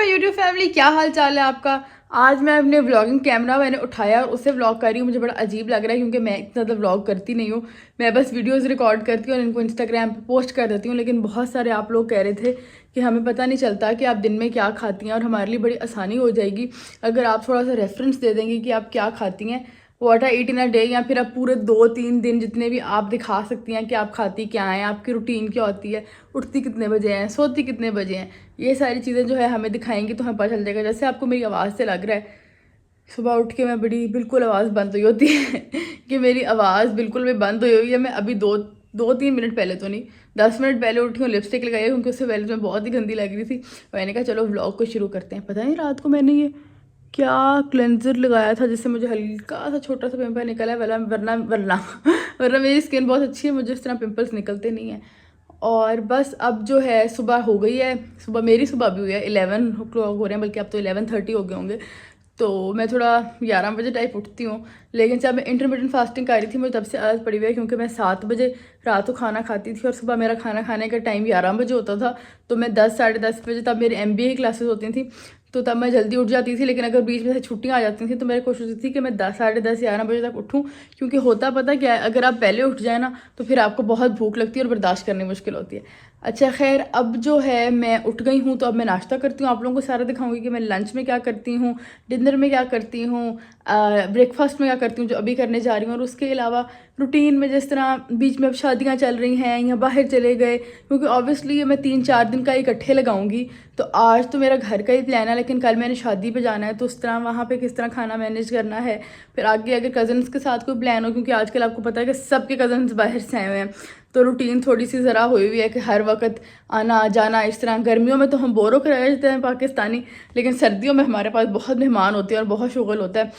My YouTube family, क्या हाल चाल है आपका। आज मैं अपने व्लॉगिंग कैमरा मैंने उठाया और उससे व्लॉग कर रही हूँ। मुझे बड़ा अजीब लग रहा है क्योंकि मैं इतना ज़्यादा व्लॉग करती नहीं हूँ। मैं बस वीडियोस रिकॉर्ड करती हूँ और इनको इंस्टाग्राम पे पोस्ट कर देती हूँ। लेकिन बहुत सारे आप लोग कह रहे थे कि हमें पता नहीं चलता कि आप दिन में क्या खाती हैं, और हमारे लिए बड़ी आसानी हो जाएगी अगर आप थोड़ा सा रेफरेंस दे देंगे कि आप क्या खाती हैं, what I eat in a day, या फिर आप पूरे 2-3 दिन जितने भी आप दिखा सकती हैं कि आप खाती क्या हैं, आपकी रूटीन क्या होती है, उठती कितने बजे हैं, सोती कितने बजे हैं। ये सारी चीज़ें जो है हमें दिखाएंगी तो हमें पता चल जाएगा। जैसे आपको मेरी आवाज़ से लग रहा है सुबह उठ के मैं बड़ी बिल्कुल आवाज़ बंद हुई होती है कि मेरी आवाज़ बिल्कुल भी बंद हुई है। मैं अभी 2-3 मिनट पहले तो नहीं, 10 मिनट पहले उठी हूँ, लिपस्टिक लगाई है क्योंकि उससे पहले तो मैं बहुत ही गंदी लग रही थी। मैंने कहा चलो व्लॉग को शुरू करते हैं। पता नहीं रात को मैंने ये क्या क्लेंजर लगाया था जिससे मुझे हल्का सा छोटा सा पिंपल निकला है, वरना वरना वरना वरना मेरी स्किन बहुत अच्छी है, मुझे इस तरह पिंपल्स निकलते नहीं हैं। और बस अब जो है सुबह हो गई है, मेरी सुबह भी हुई है, 11 o'clock हो रहे हैं, बल्कि अब तो 11:30 हो गए होंगे। तो मैं थोड़ा 11 बजे टाइप उठती हूँ। लेकिन जब मैं इंटरमीडिएट फास्टिंग कर रही थी मुझे तब से आदत पड़ी हुई है, क्योंकि मैं 7 बजे रात को खाना खाती थी और सुबह मेरा खाना खाने का टाइम 11 बजे होता था। तो मैं 10-10:30 बजे, तब मेरी MBA की क्लासेस होती थी तो तब मैं जल्दी उठ जाती थी। लेकिन अगर बीच में से छुट्टियाँ आ जाती थी तो मेरी कोशिश थी कि मैं 10-10:30-11 बजे तक उठूँ, क्योंकि होता पता क्या है, अगर आप पहले उठ जाए ना तो फिर आपको बहुत भूख लगती है और बर्दाश्त करनी मुश्किल होती है। अच्छा खैर, अब जो है मैं उठ गई हूँ तो अब मैं नाश्ता करती हूँ। आप लोगों को सारा दिखाऊंगी कि मैं लंच में क्या करती हूँ, डिनर में क्या करती हूँ, ब्रेकफास्ट में क्या करती हूँ जो अभी करने जा रही हूँ। और उसके अलावा रूटीन में जिस तरह बीच में अब शादियाँ चल रही हैं या बाहर चले गए, क्योंकि ऑब्वियसली ये मैं 3-4 दिन का इकट्ठे लगाऊंगी। तो आज तो मेरा घर का ही प्लान है, लेकिन कल मैंने शादी पे जाना है तो उस तरह वहाँ पे किस तरह खाना मैनेज करना है। फिर आगे अगर कज़न्स के साथ कोई प्लान हो, क्योंकि आजकल आपको पता है कि सबके कज़न्स बाहर से आए हुए हैं, तो रूटीन थोड़ी सी ज़रा हुई हुई है कि हर वक्त आना जाना इस तरह। गर्मियों में तो हम बोर होकर रह जाते हैं पाकिस्तानी, लेकिन सर्दियों में हमारे पास बहुत मेहमान होते हैं और बहुत शुगल होता है।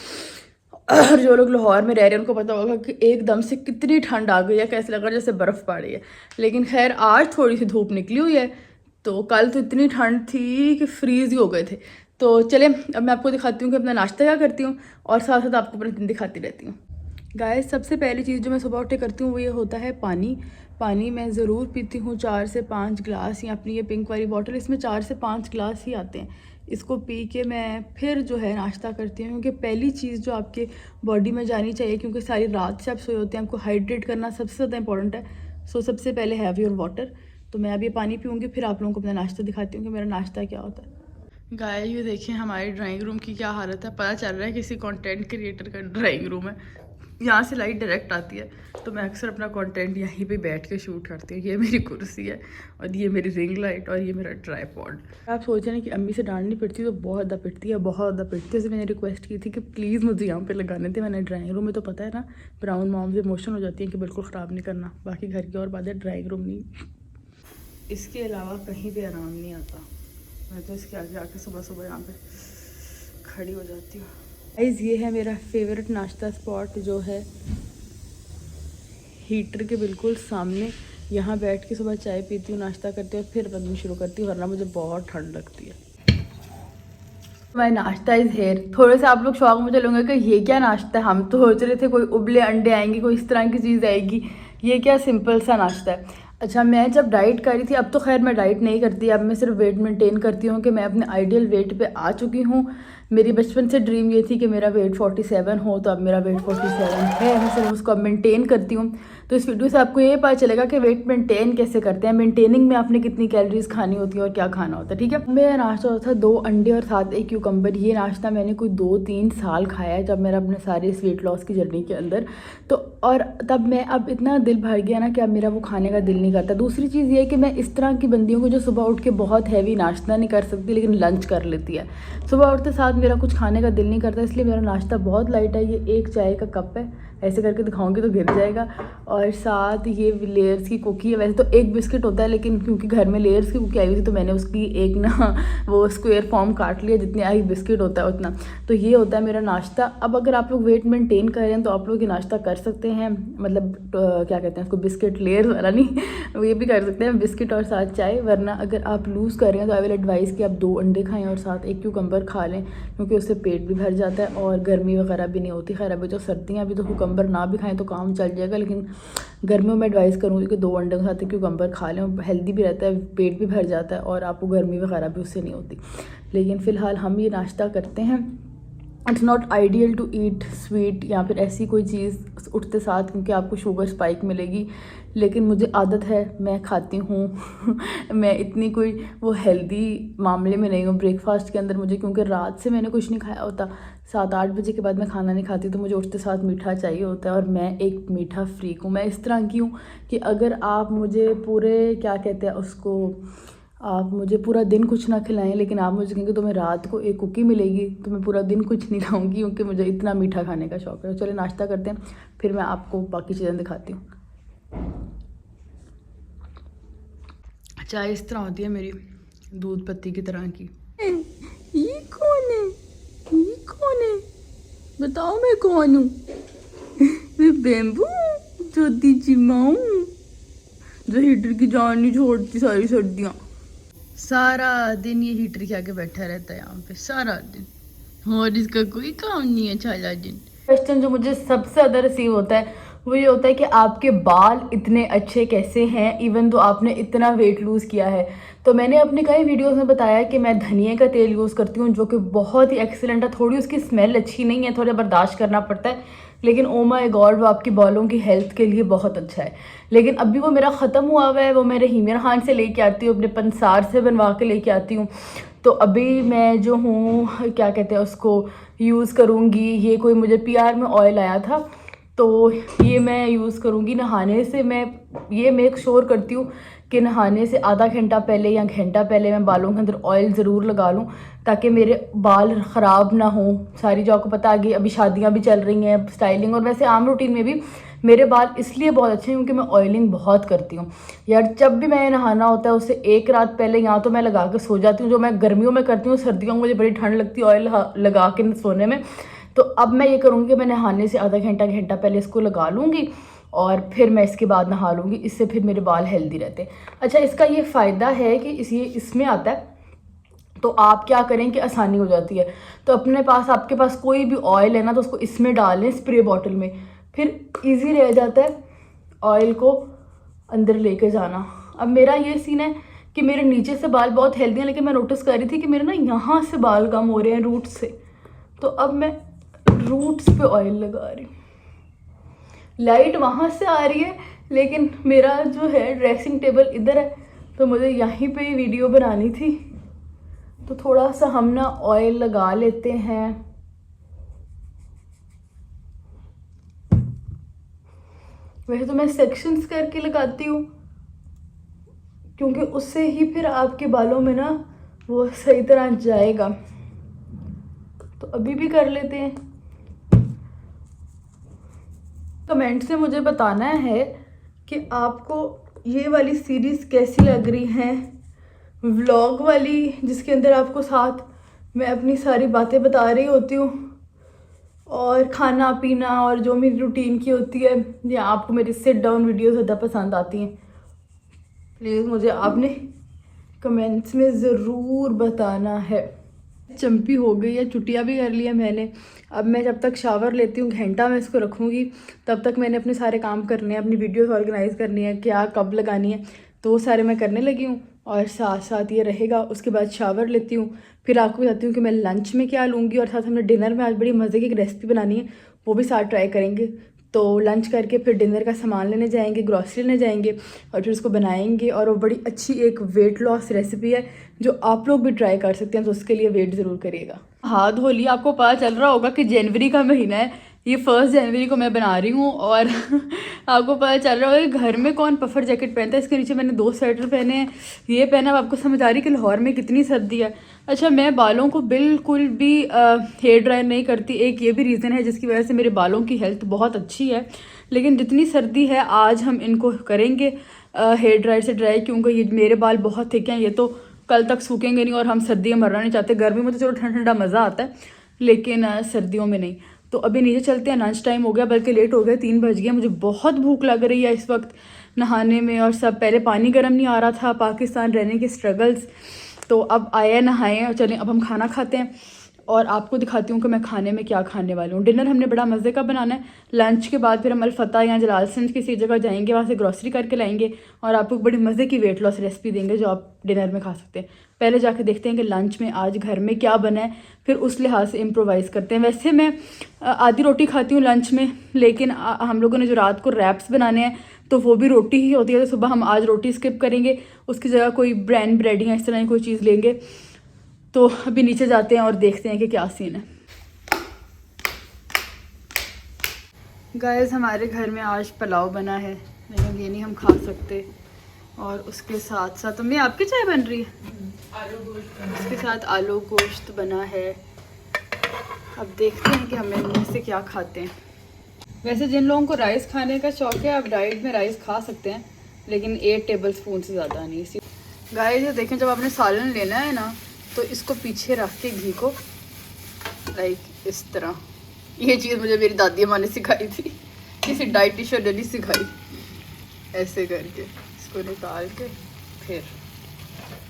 और जो लोग लाहौर में रह रहे हैं उनको पता होगा कि एकदम से कितनी ठंड आ गई है, कैसे लग रहा है जैसे बर्फ़ पड़ रही है। लेकिन खैर आज थोड़ी सी धूप निकली हुई है, तो कल तो इतनी ठंड थी कि फ्रीज़ ही हो गए थे। तो चले अब मैं आपको दिखाती हूँ कि अपना नाश्ता क्या करती हूँ, और साथ साथ आपको अपना दिन दिखाती रहती हूँ। गाइस, सबसे पहली चीज़ जो मैं सुबह उठ के करती हूँ वो ये होता है पानी। पानी मैं ज़रूर पीती हूँ 4 से 5 गिलास। या अपनी ये पिंक वाली बॉटल, इसमें 4 से 5 गिलास ही आते हैं। इसको पी के मैं फिर जो है नाश्ता करती हूँ, क्योंकि पहली चीज़ जो आपके बॉडी में जानी चाहिए, क्योंकि सारी रात से आप सोए होते हैं, आपको हाइड्रेट करना सबसे ज़्यादा इंपॉर्टेंट है। सो सबसे पहले हैव योर वाटर। तो मैं अब ये पानी पीऊँगी, फिर आप लोगों को अपना नाश्ता दिखाती हूँ कि मेरा नाश्ता क्या होता है। गाय, ये देखिए हमारी ड्राइंग रूम की क्या हालत है। पता चल रहा है किसी कंटेंट क्रिएटर का ड्राइंग रूम है। यहाँ से लाइट डायरेक्ट आती है, तो मैं अक्सर अपना कंटेंट यहीं पे बैठ के शूट करती हूँ। ये मेरी कुर्सी है और ये मेरी रिंग लाइट और ये मेरा ट्राईपॉड। आप सोच रहे हैं कि अम्मी से डांट नहीं पिटती, तो बहुत ज़्यादा पिटती है, बहुत ज़्यादा पिटती है। उससे मैंने रिक्वेस्ट की थी कि प्लीज़ मुझे यहाँ पे लगाने थे। मैंने ड्राइंग रूम में तो पता है ना, ब्राउन मॉम से इमोशन हो जाती है कि बिल्कुल ख़राब नहीं करना। बाकी घर की और बात है, ड्राइंग रूम नहीं। इसके अलावा कहीं भी आराम नहीं आता। मैं तो इसके आगे आके सुबह सुबह यहाँ पे खड़ी हो जाती हूँ। गाइस, ये है मेरा फेवरेट नाश्ता स्पॉट, जो है हीटर के बिल्कुल सामने। यहाँ बैठ के सुबह चाय पीती हूँ, नाश्ता करती हूँ और फिर बंद शुरू करती हूँ, वरना मुझे बहुत ठंड लगती है। माय नाश्ता इज़ हेयर। थोड़े से आप लोग शौक में चलोगे कि ये क्या नाश्ता है। हम तो सोच रहे थे कोई उबले अंडे आएंगे, कोई इस तरह की चीज़ आएगी, ये क्या सिंपल सा नाश्ता है। अच्छा, मैं जब डाइट कर रही थी, अब तो खैर मैं डाइट नहीं करती, अब मैं सिर्फ वेट मेंटेन करती हूँ कि मैं अपने आइडियल वेट पे आ चुकी हूँ। मेरी बचपन से ड्रीम ये थी कि मेरा वेट 47 हो, तो अब मेरा वेट 47 है। मैं सिर्फ उसको अब मेंटेन करती हूँ। तो इस वीडियो से आपको ये पता चलेगा कि वेट मेंटेन कैसे करते हैं, मेंटेनिंग में आपने कितनी कैलोरीज खानी होती है और क्या खाना होता है। ठीक है, मेरा नाश्ता होता था 2 अंडे और साथ एक क्यूकम्बर। ये नाश्ता मैंने कोई 2-3 साल खाया है, जब मेरा अपने सारे इस वेट लॉस की जर्नी के अंदर। तो और तब मैं अब इतना दिल भर गया ना कि अब मेरा वो खाने का दिल नहीं करता। दूसरी चीज़ ये है कि मैं इस तरह की बंदी हूँ जो सुबह उठ के बहुत हैवी नाश्ता नहीं कर सकती, लेकिन लंच कर लेती है। सुबह उठते साथ मेरा कुछ खाने का दिल नहीं करता, इसलिए मेरा नाश्ता बहुत लाइट है। ये एक चाय का कप है, ऐसे करके दिखाऊंगी तो गिर जाएगा। और साथ ये लेयर्स की कुकी है। वैसे तो एक बिस्किट होता है, लेकिन क्योंकि घर में लेयर्स की कुकी आई हुई थी तो मैंने उसकी एक ना वो स्क्वायर फॉर्म काट लिया, जितने आई बिस्किट होता है उतना। तो ये होता है मेरा नाश्ता। अब अगर आप लोग वेट मेंटेन कर रहे हैं तो आप लोग ये नाश्ता कर सकते हैं, मतलब क्या कहते हैं उसको, बिस्किट लेयर वाला नहीं, ये भी कर सकते हैं, बिस्किट और साथ चाय। वरना अगर आप लूज़ कर रहे हैं तो आई विल एडवाइस कि आप 2 अंडे खाएं और साथ एक क्यूकम्बर खा लें, क्योंकि उससे पेट भी भर जाता है और गर्मी वगैरह भी नहीं होती। खैर अभी जो सर्दियाँ, अभी तो क्यूकम्बर ना भी खाएं तो काम चल जाएगा, लेकिन गर्मियों में एडवाइस करूँगी कि 2 अंडे के साथ क्यूकम्बर खा लें, हेल्दी भी रहता है, पेट भी भर जाता है और आपको गर्मी वगैरह भी उससे नहीं होती। लेकिन फ़िलहाल हम ये नाश्ता करते हैं। It's not ideal to eat sweet या फिर ऐसी कोई चीज़ उठते साथ, क्योंकि आपको शुगर स्पाइक मिलेगी, लेकिन मुझे आदत है, मैं खाती हूँ। मैं इतनी कोई वो हेल्दी मामले में नहीं हूँ ब्रेकफास्ट के अंदर मुझे, क्योंकि रात से मैंने कुछ नहीं खाया होता, 7-8 बजे के बाद मैं खाना नहीं खाती, तो मुझे उठते साथ मीठा चाहिए होता है, और मैं एक मीठा फ्रीक हूँ। मैं इस तरह की हूँ कि अगर आप मुझे पूरे क्या कहते हैं उसको, आप मुझे पूरा दिन कुछ ना खिलाएं, लेकिन आप मुझे कहेंगे तुम्हें रात को एक कुकी मिलेगी, तो मैं पूरा दिन कुछ नहीं खाऊंगी, क्योंकि मुझे इतना मीठा खाने का शौक है। चलिए नाश्ता करते हैं, फिर मैं आपको बाकी चीज़ें दिखाती हूँ। चाय इस तरह होती है मेरी, दूध पत्ती की तरह की। ये कौन है? ये कौन है? बताओ मैं कौन हूँ? मैं बेम्बू छोटी चिमाऊ, जो हीटर की जान नहीं छोड़ती सारी सर्दियाँ। सारा दिन ये हीटर के आगे बैठा रहता है यहाँ पे सारा दिन, और इसका कोई काम नहीं है सारा दिन। क्वेश्चन जो मुझे सबसे ज़्यादा रिसीव होता है वो ये होता है कि आपके बाल इतने अच्छे कैसे हैं, इवन तो आपने इतना वेट लूज़ किया है। तो मैंने अपने कई वीडियोस में बताया कि मैं धनिया का तेल यूज़ करती हूँ, जो कि बहुत ही एक्सीलेंट है। थोड़ी उसकी स्मेल अच्छी नहीं है, थोड़ा बर्दाश्त करना पड़ता है, लेकिन ओ माय गॉड वो आपकी बालों की हेल्थ के लिए बहुत अच्छा है। लेकिन अभी वो मेरा ख़त्म हुआ हुआ है, वो मैं रहीमिया खान से लेके आती हूँ, अपने पंसार से बनवा के लेके आती हूँ। तो अभी मैं जो हूँ क्या कहते हैं उसको यूज़ करूँगी। ये कोई मुझे PR में ऑयल आया था, तो ये मैं यूज़ करूँगी। नहाने से मैं ये मेक श्योर करती हूँ कि नहाने से आधा घंटा पहले या घंटा पहले मैं बालों के अंदर ऑयल ज़रूर लगा लूँ, ताकि मेरे बाल ख़राब ना हो। सारी जो आपको पता आगे अभी शादियाँ भी चल रही हैं, स्टाइलिंग और वैसे आम रूटीन में भी मेरे बाल इसलिए बहुत अच्छे हैं क्योंकि मैं ऑयलिंग बहुत करती हूँ यार। जब भी मैं नहाना होता है उससे एक रात पहले या तो मैं लगा के सो जाती हूँ, जो मैं गर्मियों में करती हूँ। सर्दियों में मुझे बड़ी ठंड लगती है ऑयल लगा के सोने में। तो अब मैं ये करूँगी, मैं नहाने से आधा घंटा पहले इसको लगा लूँगी और फिर मैं इसके बाद नहा लूँगी। इससे फिर मेरे बाल हेल्दी रहते हैं। अच्छा, इसका ये फ़ायदा है कि इसमें आता है, तो आप क्या करें कि आसानी हो जाती है। तो अपने पास आपके पास कोई भी ऑयल है ना, तो उसको इसमें डाल लें स्प्रे बॉटल में, फिर इजी रह जाता है ऑयल को अंदर लेके जाना। अब मेरा ये सीन है कि मेरे नीचे से बाल बहुत हेल्दी हैं, लेकिन मैं नोटिस कर रही थी कि मेरे ना यहाँ से बाल कम हो रहे हैं रूट्स से, तो अब मैं रूट्स पे ऑयल लगा रही हूँ। लाइट वहाँ से आ रही है, लेकिन मेरा जो है ड्रेसिंग टेबल इधर है, तो मुझे यहीं पे वीडियो बनानी थी, तो थोड़ा सा हम ना ऑयल लगा लेते हैं। वैसे तो मैं सेक्शंस करके लगाती हूँ, क्योंकि उससे ही फिर आपके बालों में ना वो सही तरह जाएगा। तो अभी भी कर लेते हैं। कमेंट से मुझे बताना है कि आपको ये वाली सीरीज़ कैसी लग रही है, व्लॉग वाली, जिसके अंदर आपको साथ मैं अपनी सारी बातें बता रही होती हूँ और खाना पीना और जो मेरी रूटीन की होती है, या आपको मेरी सिट डाउन वीडियो ज़्यादा पसंद आती हैं। प्लीज़ मुझे आपने कमेंट्स में ज़रूर बताना है। चंपी हो गई है, चुटिया भी कर लिया मैंने। अब मैं जब तक शावर लेती हूँ, घंटा मैं इसको रखूँगी, तब तक मैंने अपने सारे काम करने हैं, अपनी वीडियोस ऑर्गेनाइज़ करनी है, क्या कब लगानी है, तो वो सारे मैं करने लगी हूँ। और साथ साथ ये रहेगा, उसके बाद शावर लेती हूँ, फिर आपको बताती हूँ कि मैं लंच में क्या लूँगी, और साथ हमने डिनर में आज बड़ी मज़े की एक रेसिपी बनानी है, वो भी साथ ट्राई करेंगे। तो लंच करके फिर डिनर का सामान लेने जाएंगे, ग्रॉसरी लेने जाएंगे, और फिर उसको बनाएंगे। और वो बड़ी अच्छी एक वेट लॉस रेसिपी है जो आप लोग भी ट्राई कर सकते हैं, तो उसके लिए वेट ज़रूर करिएगा। हाथ धो लिया, आपको पता चल रहा होगा कि जनवरी का महीना है, ये 1 जनवरी को मैं बना रही हूँ। और आपको पता चल रहा होगा कि घर में कौन पफर जैकेट पहनता है। इसके नीचे मैंने 2 स्वेटर पहने हैं, ये पहना। अब आपको समझ आ रही है कि लाहौर में कितनी सर्दी है। अच्छा, मैं बालों को बिल्कुल भी हेयर ड्राई नहीं करती। एक ये भी रीज़न है जिसकी वजह से मेरे बालों की हेल्थ बहुत अच्छी है, लेकिन जितनी सर्दी है आज हम इनको करेंगे हेयर ड्रायर से ड्राई, क्योंकि ये मेरे बाल बहुत थिक हैं, ये तो कल तक सूखेंगे नहीं, और हम सर्दियाँ मरना नहीं चाहते। गर्मी में तो चलो ठंडा ठंडा मज़ा आता है, लेकिन सर्दियों में नहीं। तो अभी नीचे चलते हैं, लंच टाइम हो गया, बल्कि लेट हो गया, 3 बज गया। मुझे बहुत भूख लग रही है इस वक्त नहाने में, और सब पहले पानी गर्म नहीं आ रहा था, पाकिस्तान रहने के स्ट्रगल्स। तो अब आए नहाए और चलें अब हम खाना खाते हैं। और आपको दिखाती हूँ कि मैं खाने में क्या खाने वाली हूँ। डिनर हमने बड़ा मज़े का बनाना है। लंच के बाद फिर हम अलफता या जलालगंज किसी जगह जाएंगे, वहाँ से ग्रॉसरी करके लाएंगे और आपको बड़ी मज़े की वेट लॉस रेसिपी देंगे जो आप डिनर में खा सकते हैं। पहले जाके देखते हैं कि लंच में आज घर में क्या बना है, फिर उस लिहाज से इम्प्रोवाइज़ करते हैं। वैसे मैं आधी रोटी खाती हूँ लंच में, लेकिन हम लोगों ने जो रात को रैप्स बनाने हैं तो वो भी रोटी ही होती है, तो सुबह हम आज रोटी स्किप करेंगे, उसकी जगह कोई ब्रांड ब्रेड या इस तरह की कोई चीज़ लेंगे। तो अभी नीचे जाते हैं और देखते हैं कि क्या सीन है। गाइस हमारे घर में आज पुलाव बना है, लेकिन ये नहीं हम खा सकते। और उसके साथ साथ मम्मी आपकी चाय बन रही है, आलू गोश्त, उसके साथ आलू गोश्त बना है। अब देखते हैं कि हम इनमें से क्या खाते हैं। वैसे जिन लोगों को राइस खाने का शौक है आप डाइट में राइस खा सकते हैं, लेकिन 8 टेबलस्पून से ज़्यादा नहीं। इसी गाइस ये देखें, जब आपने सालन लेना है ना तो इसको पीछे रख के घी को लाइक इस तरह, ये चीज़ मुझे मेरी दादी अम्मा ने सिखाई थी, किसी डाइटिशियन ने नहीं सिखाई। ऐसे करके इसको निकाल के फिर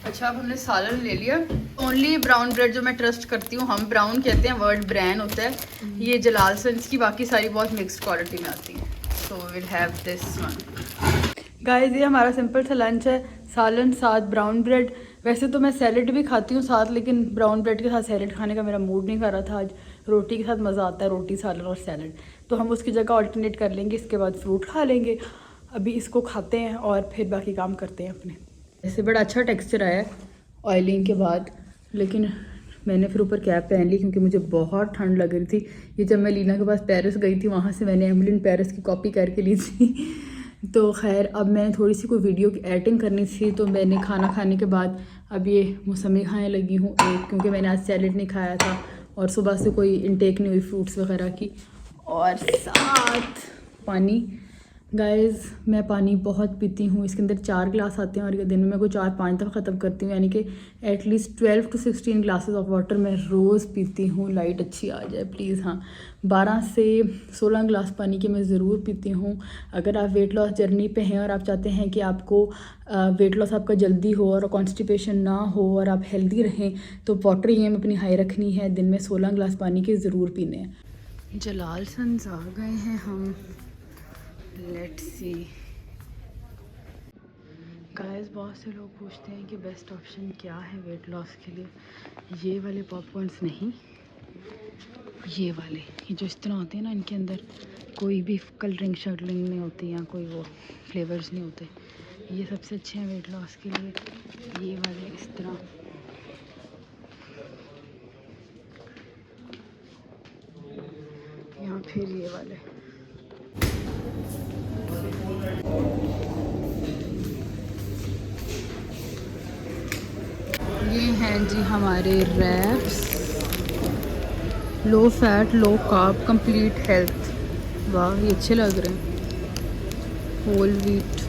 अच्छा, अब हमने सालन ले लिया। ओनली ब्राउन ब्रेड जो मैं ट्रस्ट करती हूँ, हम ब्राउन कहते हैं, वर्ड ब्रांड होता है, ये जलालगंज की, बाकी सारी बहुत मिक्स्ड क्वालिटी में आती है। So will have this one. Guys ये हमारा सिंपल सा लंच है, सालन साथ ब्राउन ब्रेड। वैसे तो मैं सैलड भी खाती हूँ साथ, लेकिन ब्राउन ब्रेड के साथ सैलड खाने का मेरा मूड नहीं कर रहा था आज। रोटी के साथ मज़ा आता है, रोटी सालन और सैलड, तो हम उसकी जगह अल्टरनेट कर लेंगे। इसके बाद फ्रूट खा लेंगे। अभी इसको खाते हैं और फिर बाकी काम करते हैं अपने। ऐसे बड़ा अच्छा टेक्सचर आया ऑयलिंग के बाद, लेकिन मैंने फिर ऊपर कैप पहन ली क्योंकि मुझे बहुत ठंड लग रही थी। ये जब मैं लीना के पास पेरिस गई थी, वहाँ से मैंने एमिली इन पेरिस की कॉपी करके ली थी। तो खैर अब मैंने थोड़ी सी कोई वीडियो की एडिटिंग करनी थी, तो मैंने खाना खाने के बाद अब ये मौसमी खाने लगी हूँ एक, क्योंकि मैंने आज सैलेड नहीं खाया था और सुबह से कोई इंटेक नहीं हुई फ्रूट्स वगैरह की। और साथ पानी। गाइस मैं पानी बहुत पीती हूँ, इसके अंदर 4 गिलास आते हैं और ये दिन में मैं कोई 4-5 दफ़ा ख़त्म करती हूँ, यानी कि at least 12 to 16 glasses of water मैं रोज़ पीती हूँ। लाइट अच्छी आ जाए प्लीज़। हाँ 12 से 16 गिलास पानी की मैं ज़रूर पीती हूँ। अगर आप वेट लॉस जर्नी पे हैं और आप चाहते हैं कि आपको वेट लॉस आपका जल्दी हो और कॉन्स्टिपेशन ना हो और आप हेल्दी रहें, तो वाटर एम अपनी हाई रखनी है, दिन में 16 गिलास पानी के ज़रूर पीने हैं। जलालगंज आ गए हैं हम, लेट्स सी। गाइस बहुत से लोग पूछते हैं कि बेस्ट ऑप्शन क्या है वेट लॉस के लिए। ये वाले पॉपकॉर्न्स नहीं, ये वाले, ये जो इस तरह होते हैं ना, इनके अंदर कोई भी कलरिंग शर्लिंग नहीं होती या कोई वो फ्लेवर्स नहीं होते, ये सबसे अच्छे हैं वेट लॉस के लिए। ये वाले इस तरह, या फिर ये वाले। ये हैं जी हमारे wraps, low fat low carb complete health. वाह ये अच्छे लग रहे हैं, होल व्हीट।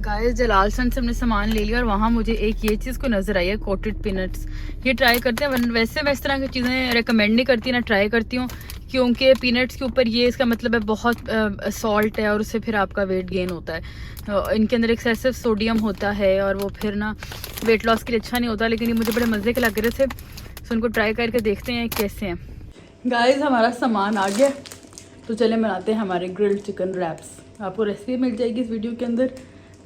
गाइस जलालगंज से हमने सामान ले लिया और वहाँ मुझे एक ये चीज़ को नज़र आई है, कोटेड पीनट्स। ये ट्राई करते हैं, वैसे मैं इस तरह की चीज़ें रेकमेंड नहीं करती ना ट्राई करती हूँ, क्योंकि पीनट्स के ऊपर ये इसका मतलब है बहुत सॉल्ट है और उससे फिर आपका वेट गेन होता है। इनके अंदर एक्सेसिव सोडियम होता है और वो फिर ना वेट लॉस के लिए अच्छा नहीं होता। लेकिन ये मुझे बड़े मज़े के लग रहे थे, तो उनको ट्राई करके देखते हैं कैसे हैं। गाइस हमारा सामान आ गया, तो चले बनाते हैं हमारे ग्रिल्ड चिकन रैप्स। आपको रेसिपी मिल जाएगी इस वीडियो के अंदर,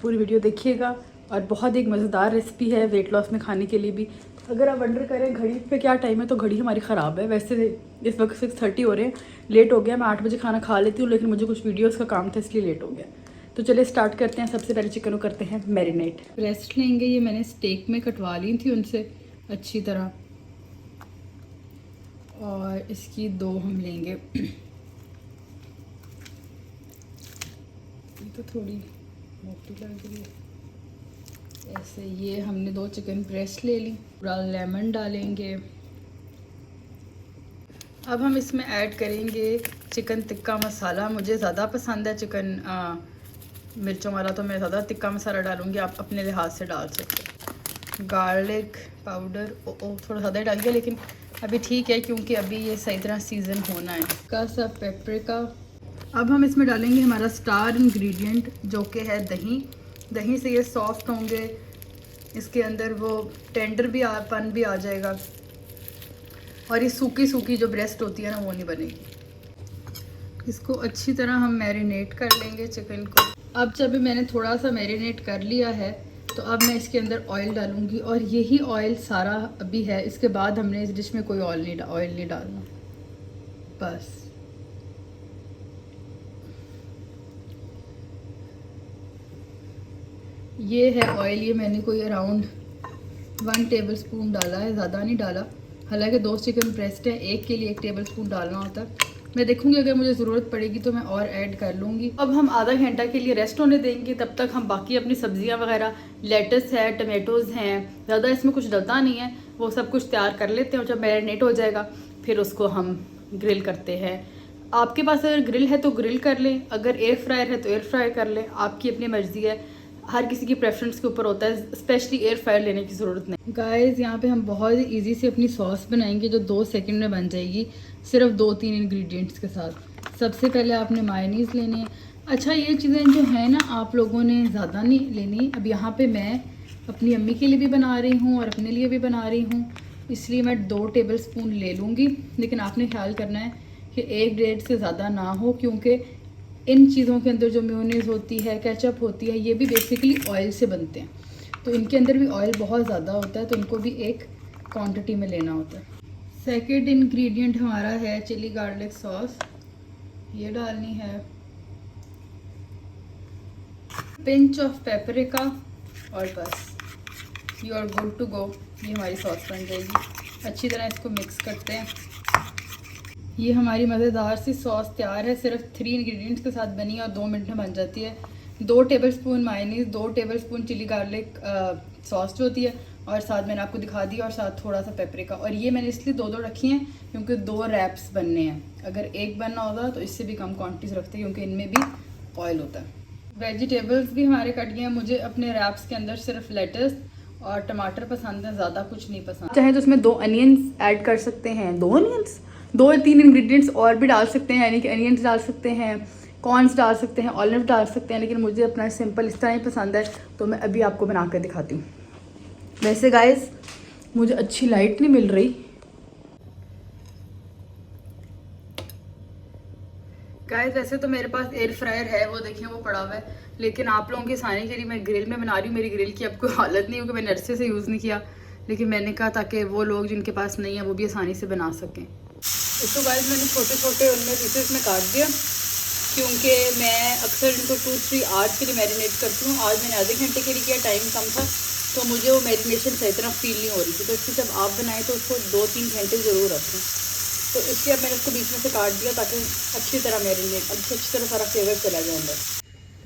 पूरी वीडियो देखिएगा। और बहुत एक मज़ेदार रेसिपी है वेट लॉस में खाने के लिए भी। अगर आप वंडर करें घड़ी पे क्या टाइम है, तो घड़ी हमारी ख़राब है। वैसे इस वक्त 6:30 हो रहे हैं, लेट हो गया। मैं 8 बजे खाना खा लेती हूँ, लेकिन मुझे कुछ वीडियोस का काम था इसलिए लेट हो गया। तो चलिए स्टार्ट करते हैं। सबसे पहले चिकन को करते हैं मैरिनेट। ब्रेस्ट लेंगे, ये मैंने स्टेक में कटवा ली थी उनसे अच्छी तरह, और इसकी 2 हम लेंगे। ये तो थोड़ी मोटी लग रही है। ऐसे ये हमने 2 चिकन ब्रेस्ट ले ली। पूरा लेमन डालेंगे। अब हम इसमें ऐड करेंगे चिकन टिक्का मसाला। मुझे ज़्यादा पसंद है चिकन मिर्चों वाला, तो मैं ज़्यादा टिक्का मसाला डालूँगी, आप अपने लिहाज से डाल सकते हैं। गार्लिक पाउडर थोड़ा ज़्यादा डाल दिया, लेकिन अभी ठीक है क्योंकि अभी ये सही तरह सीज़न होना है। का सा पेपरिका। अब हम इसमें डालेंगे हमारा स्टार इंग्रेडिएंट जो कि है दही। दही से ये सॉफ्ट होंगे, इसके अंदर वो टेंडर भी पन भी आ जाएगा और ये सूखी सूखी जो ब्रेस्ट होती है ना वो नहीं बनेगी। इसको अच्छी तरह हम मैरिनेट कर लेंगे चिकन को। अब जब मैंने थोड़ा सा मैरिनेट कर लिया है तो अब मैं इसके अंदर ऑयल डालूंगी और यही ऑयल सारा अभी है। इसके बाद हमने इस डिश में कोई ऑयल नहीं डालना, बस। ये है ऑयल, ये मैंने कोई अराउंड 1 टेबलस्पून डाला है, ज़्यादा नहीं डाला। हालांकि 2 चिकन ब्रेस्ट है, एक के लिए 1 टेबलस्पून डालना होता है। मैं देखूंगी अगर मुझे ज़रूरत पड़ेगी तो मैं और ऐड कर लूँगी। अब हम आधा घंटा के लिए रेस्ट होने देंगे, तब तक हम बाकी अपनी सब्जियां वगैरह, लेटस है, टमेटोज़ हैं, ज़्यादा इसमें कुछ डलता नहीं है, वो सब कुछ तैयार कर लेते हैं। और जब मैरिनेट हो जाएगा फिर उसको हम ग्रिल करते हैं। आपके पास अगर ग्रिल है तो ग्रिल कर लें, अगर एयर फ्रायर है तो एयर फ्राई कर लें, आपकी अपनी मर्ज़ी है, हर किसी की प्रेफरेंस के ऊपर होता है। स्पेशली एयर फ्रायर लेने की ज़रूरत नहीं। गाइस यहाँ पे हम बहुत ही ईजी से अपनी सॉस बनाएंगे जो 2 सेकंड में बन जाएगी, सिर्फ 2-3 इंग्रेडिएंट्स के साथ। सबसे पहले आपने मायोनीज़ लेनी है। अच्छा, ये चीज़ें जो है ना आप लोगों ने ज़्यादा नहीं लेनी। अब यहाँ पे मैं अपनी अम्मी के लिए भी बना रही हूँ और अपने लिए भी बना रही हूँ, इसलिए मैं 2 टेबलस्पून ले लूँगी। लेकिन आपने ख्याल करना है कि 1-1.5 से ज़्यादा ना हो, क्योंकि इन चीज़ों के अंदर जो मेयोनीज़ होती है, केचप होती है, ये भी बेसिकली ऑयल से बनते हैं, तो इनके अंदर भी ऑयल बहुत ज़्यादा होता है, तो इनको भी एक क्वांटिटी में लेना होता है। सेकंड इंग्रेडिएंट हमारा है चिली गार्लिक सॉस, ये डालनी है। पिंच ऑफ पेपरिका और बस you are good to go. ये हमारी सॉस बन जाएगी। अच्छी तरह इसको मिक्स करते हैं। ये हमारी मज़ेदार सी सॉस तैयार है, सिर्फ 3 इंग्रेडिएंट्स के साथ बनी है और 2 मिनट में बन जाती है। 2 tablespoon mayonnaise, 2 tablespoon chilli garlic sauce जो होती है, और साथ मैंने आपको दिखा दिया, और साथ थोड़ा सा पेपरिका। और ये मैंने इसलिए 2-2 रखी हैं क्योंकि 2 रैप्स बनने हैं। अगर एक बनना होता तो इससे भी कम क्वान्टिटीज़ रखते हैं, क्योंकि इनमें भी ऑयल होता है। वेजिटेबल्स भी हमारे कट गए हैं। मुझे अपने रैप्स के अंदर सिर्फ लेटस और टमाटर पसंद है, ज़्यादा कुछ नहीं पसंद। चाहे तो उसमें 2 अनियंस ऐड कर सकते हैं, 2 अनियंस, 2-3 इंग्रेडिएंट्स और भी डाल सकते हैं, यानी कि अनियंस डाल सकते हैं, कॉर्न्स डाल सकते हैं, ऑलिव डाल सकते हैं। लेकिन मुझे अपना सिंपल इस तरह ही पसंद है, तो मैं अभी आपको बना कर दिखाती हूँ। वैसे गाइस मुझे अच्छी लाइट नहीं मिल रही। गाइस वैसे तो मेरे पास एयर फ्रायर है, वो देखिए वो पड़ा हुआ है, लेकिन आप लोगों के आसानी के लिए मैं ग्रिल में बना रही हूँ। मेरी ग्रिल की अब कोई हालत नहीं, क्योंकि मैंने अरसे से यूज़ नहीं किया, लेकिन मैंने कहा ताकि वो लोग जिनके पास नहीं है वो भी आसानी से बना सकें। तो गाइस मैंने छोटे छोटे उनमें पीसेस में काट दिया, क्योंकि मैं अक्सर इनको 2-3 आवर्स के लिए मैरिनेट करती हूँ। आज मैंने आधे घंटे के लिए किया, टाइम कम था, तो मुझे वो मैरिनेशन सही तरह फील नहीं हो रही थी। तो इसलिए जब आप बनाएं तो उसको 2-3 घंटे ज़रूर रखें। तो इसलिए अब मैंने उसको बीच में से काट दिया ताकि अच्छी तरह मैरिनेट, अच्छी तरह सारा फ्लेवर चला जाए अंदर।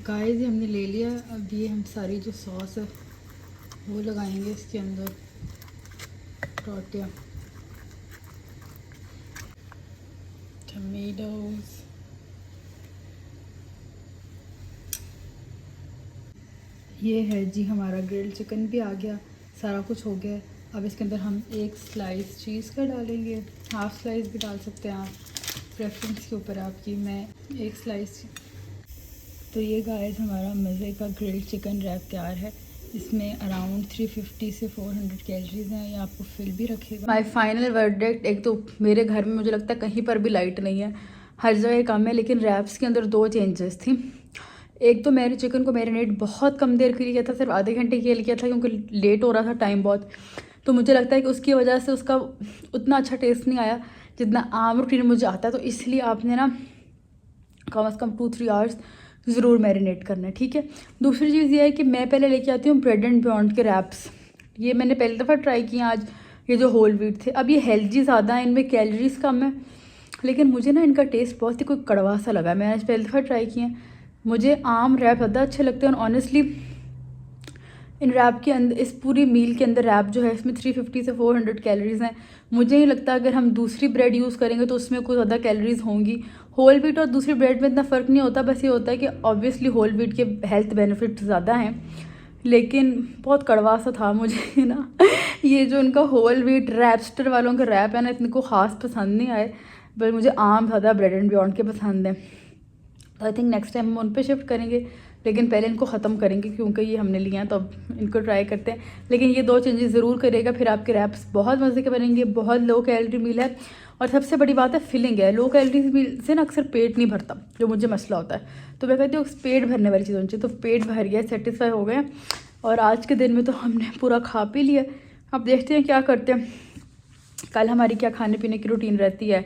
गाइस हमने ले लिया। अब ये हम सारी जो सॉस है वो लगाएंगे इसके अंदर, टोटिया, टमेटोज़, ये है जी हमारा ग्रिल्ड चिकन भी आ गया, सारा कुछ हो गया। अब इसके अंदर हम 1 स्लाइस चीज़ का डालेंगे, हाफ स्लाइस भी डाल सकते हैं आप, प्रेफरेंस के ऊपर आपकी। मैं 1 स्लाइस। तो ये गाइस हमारा मज़े का ग्रिल्ड चिकन रैप तैयार है। इसमें अराउंड 350 से 400 कैलोरीज हैं, ये आपको फिल भी रखेगा। माय फाइनल वर्डिक्ट, एक तो मेरे घर में मुझे लगता है कहीं पर भी लाइट नहीं है, हर जगह कम है, लेकिन रैप्स के अंदर 2 चेंजेस थी। एक तो मैंने चिकन को मैरिनेट बहुत कम देर के लिए किया था, सिर्फ आधे घंटे के लिए किया था, क्योंकि लेट हो रहा था टाइम बहुत। तो मुझे लगता है कि उसकी वजह से उसका उतना अच्छा टेस्ट नहीं आया जितना आम रूटीन मुझे आता है। तो इसलिए आपने ना कम से कम 2-3 आवर्स ज़रूर मैरिनेट करना है, ठीक है। दूसरी चीज़ ये है कि मैं पहले लेके आती हूँ ब्रेड एंड बियॉन्ड के रैप्स। ये मैंने पहली दफ़ा ट्राई किया आज, ये जो होल व्हीट थे। अब ये हेल्दी ज़्यादा है, इनमें कैलोरीज कम है, लेकिन मुझे ना इनका टेस्ट बहुत ही कोई कड़वा सा लगा। मैंने आज पहली दफ़ा ट्राई किए। मुझे आम रैप ज़्यादा अच्छे लगते हैं, और ऑनेस्टली इन रैप के अंदर, इस पूरी मील के अंदर रैप जो है इसमें 350 से 400 कैलोरीज़ हैं। मुझे नहीं लगता अगर हम दूसरी ब्रेड यूज़ करेंगे तो उसमें कुछ ज़्यादा कैलोरीज़ होंगी। होल व्हीट और दूसरी ब्रेड में इतना फ़र्क नहीं होता, बस ये होता है कि ऑब्वियसली होल व्हीट के हेल्थ बेनिफिट ज़्यादा हैं, लेकिन बहुत कड़वा सा था मुझे ना। ये जो उनका होल व्हीट रैपस्टर वालों का रैप है ना, इतने को ख़ास पसंद नहीं आए, बट मुझे आम ज़्यादा ब्रेड एंड बियॉन्ड के पसंद है। तो आई थिंक नेक्स्ट टाइम हम उन पर शिफ्ट करेंगे। लेकिन पहले इनको ख़त्म करेंगे क्योंकि ये हमने लिया है, तो अब इनको ट्राई करते हैं। लेकिन ये 2 चेंजेस ज़रूर करेगा, फिर आपके रैप्स बहुत मज़े के बनेंगे। बहुत लो कैलोरी मील है और सबसे बड़ी बात है फिलिंग है। लो कैलोरी मील से ना अक्सर पेट नहीं भरता, जो मुझे मसला होता है, तो मैं कहती हूँ पेट भरने वाली चीज़ होनी चाहिए। तो पेट भर गया, सेटिस्फाई हो गए और आज के दिन में तो हमने पूरा खा पी लिया। अब देखते हैं क्या करते हैं, कल हमारी क्या खाने पीने की रूटीन रहती है